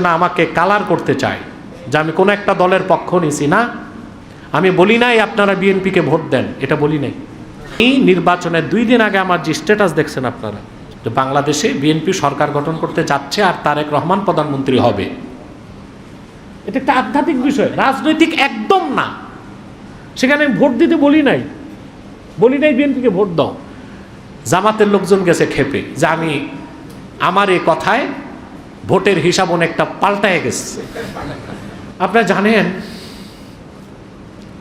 না আমাকে কালার করতে চায় যে আমি কোনো একটা দলের পক্ষ নিছি না। আমি বলি নাই আপনারা বিএনপিকে ভোট দেন, এটা বলি নাই। এই নির্বাচনের 2 দিন আগে আমার যে স্ট্যাটাস দেখছেন আপনারা, যে বাংলাদেশে বিএনপি সরকার গঠন করতে যাচ্ছে আর তারেক রহমান প্রধানমন্ত্রী হবে, এটা একটা আধ্যাত্মিক বিষয়, রাজনৈতিক একদম না। সেখানে আমি ভোট দিতে বলি নাই বিএনপিকে ভোট দাও। জামাতের লোকজন গেছে খেপে যে আমার এই কথায় ভোটের হিসাব অনেকটা পাল্টায় গেছে। আপনারা জানেন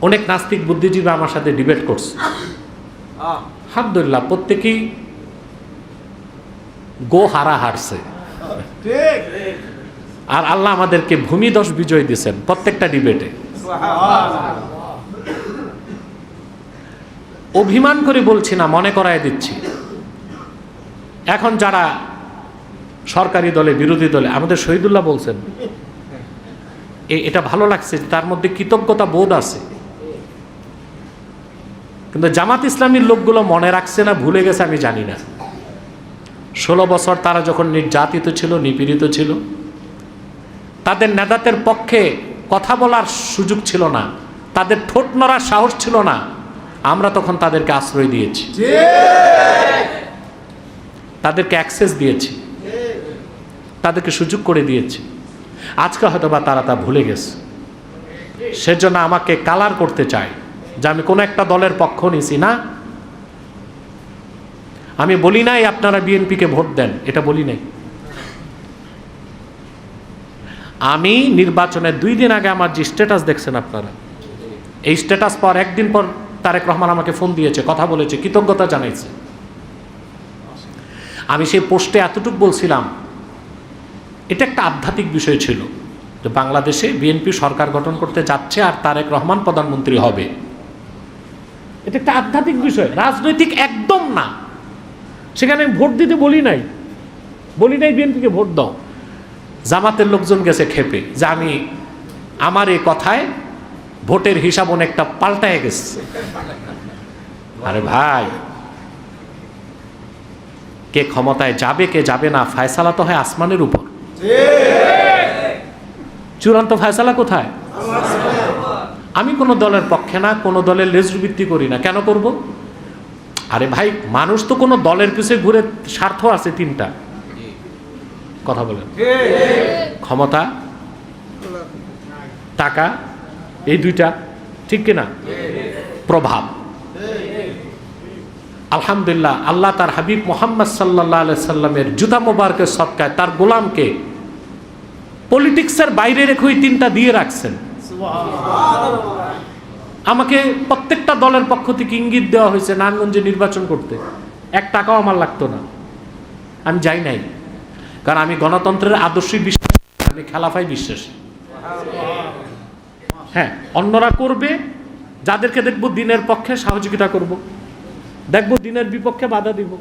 অনেক নাস্তিক বুদ্ধিজীবী আমার সাথে ডিবেট করছে, আলহামদুলিল্লাহ প্রত্যেকেই গো হারছে, আর আল্লাহ আমাদেরকে ভূমিদশ বিজয় দিয়েছেন প্রত্যেকটা ডিবেটে। অভিমান করে বলছি না, মনে করায় দিচ্ছি। এখন যারা সরকারি দলে বিরোধী দলে, আমাদের শহীদুল্লাহ বলছেন এটা ভালো লাগছে, তার মধ্যে কৃতজ্ঞতা বোধ আছে। কিন্তু জামাত ইসলামীর লোকগুলো মনে রাখছে না ভুলে গেছে আমি জানি না। 16 বছর তারা যখন নির্যাতিত ছিল, নিপীড়িত ছিল, তাদের নেতাদের পক্ষে কথা বলার সুযোগ ছিল না, তাদের ঠোঁট নড়ার সাহস ছিল না। আমরা তখন তাদেরকে আশ্রয় দিয়েছি, তাদেরকে অ্যাক্সেস দিয়েছি, তাদেরকে সুযোগ করে দিয়েছি। আজকে হয়তোবা তারা তা ভুলে গেছে, সেজন্য আমাকে কালার করতে চায় যে আমি কোনো একটা দলের পক্ষ নিছি না। আমি বলি নাই আপনারা বিএনপিকে ভোট দেন, এটা বলি নাই। আমি নির্বাচনের 2 দিন আগে আমার যে স্ট্যাটাস দেখছেন আপনারা, এই স্ট্যাটাস পাওয়ার 1 দিন পর তারেক রহমান আমাকে ফোন দিয়েছে, কথা বলেছে, কৃতজ্ঞতা জানাইছে। আমি সেই পোস্টে এতটুকু বলছিলাম, এটা একটা আধ্যাত্মিক বিষয় ছিল যে বাংলাদেশে বিএনপি সরকার গঠন করতে যাচ্ছে আর তারেক রহমান প্রধানমন্ত্রী হবে, এটা একটা আধ্যাত্মিক বিষয়, রাজনৈতিক একদম না। সেখানে আমি ভোট দিতে বলি নাই বিএনপিকে ভোট দাও। জামাতের লোকজন গেছে খেপে যে আমার এই কথায় ভোটের হিসাব অনেকটা পাল্টায় গেছে। আরে ভাই, কে ক্ষমতায় যাবে কে যাবে না ফয়সালা তো হয় আসমানের উপর। চূড়ান্ত ফয়সালা কোথায়? আমি কোনো দলের পক্ষে না, কোনো দলের লেজভিত্তি করি না। কেন করব? আরে ভাই, মানুষ তো কোনো দলের পিছনে ঘুরে, স্বার্থ আছে 3টা, কথা বলেন, ক্ষমতা, টাকা, এই 2টা, ঠিক কিনা? প্রভাব। আলহামদুলিল্লাহ, আল্লাহ তার হাবিব মুহাম্মদ সাল্লাল্লাহু আলাইহি সাল্লামের জুতা মোবারকের সদকায় তার গোলামকে পলিটিক্সের বাইরে রেখে ওই 3টা দিয়ে রাখছেন। আমাকে প্রত্যেকটা দলের পক্ষ থেকে ইঙ্গিত দেওয়া হয়েছে নারায়ণগঞ্জে নির্বাচন করতে, 1 টাকাও আমার লাগতো না, আমি যাই নাই। কারণ আমি গণতন্ত্রের আদর্শে বিশ্বাস, আমি খেলাফায় বিশ্বাসী। হ্যাঁ, অন্যরা করবে, যাদেরকে দেখবো দিনের পক্ষে সহযোগিতা করব, দেখবো দিনের বিপক্ষে বাধা দিব।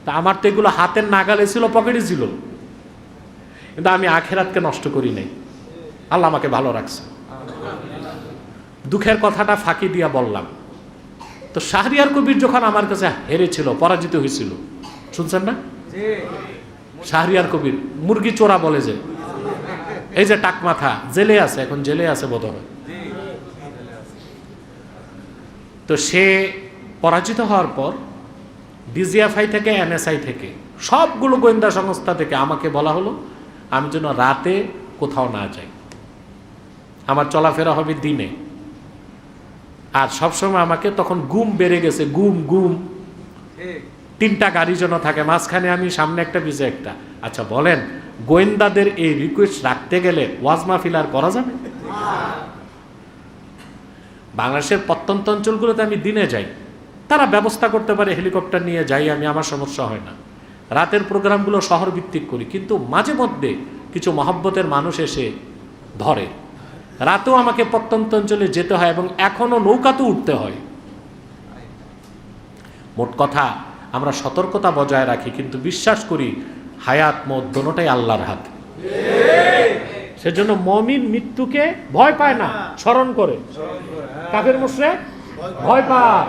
তা আমার তো এগুলো হাতের নাগালে ছিল, পকেটে ছিল, কিন্তু আমি আখেরাতকে নষ্ট করি নাই। আল্লাহ আমাকে ভালো রাখছে। দুঃখের কথাটা ফাঁকি দিয়া বললাম। তো শাহরিয়ার কবির যখন আমার কাছে হেরেছিল, পরাজিত হয়েছিল, শুনছেন না? শাহরিয়ার কবির মুরগি চোরা বলে যে, এই যে টাক মাথা, জেলে আছে, এখন জেলে আছে বোধহয়। তো সে পরাজিত হওয়ার পর ডিজিএফআই থেকে, এনএসআই থেকে, সবগুলো গোয়েন্দা সংস্থা থেকে আমাকে বলা হলো আমি যেন রাতে কোথাও না যাই, আমার চলাফেরা হবে দিনে। আর সবসময় আমাকে, তখন গুম বেড়ে গেছে, গুম 3টা গাড়ি যেন থাকে মাঝখানে, আমি সামনে একটা পিছে একটা। আচ্ছা বলেন, গোয়েন্দাদের এই রিকোয়েস্ট রাখতে গেলে ওয়াজ মাহফিল আর করা যাবে? বাংলাদেশের প্রত্যন্ত অঞ্চলগুলোতে আমি দিনে যাই, তারা ব্যবস্থা করতে পারে, হেলিকপ্টার নিয়ে যাই আমি, আমার সমস্যা হয় না। রাতের প্রোগ্রামগুলো শহর ভিত্তিক করি, কিন্তু মাঝে মধ্যে কিছু মহব্বতের মানুষ এসে ধরে, রাতেও আমাকে প্রত্যন্ত অঞ্চলে যেতে হয়, এবং এখনো নৌকাতে উঠতে হয়। মোট কথা, আমরা সতর্কতা বজায় রাখি, কিন্তু বিশ্বাস করি হায়াত মত দোনোটাই আল্লাহর হাতে। সেজন্য মুমিন মৃত্যুকে ভয় পায় না, স্মরণ করে। কাফের মুশরিক ভয় পায়।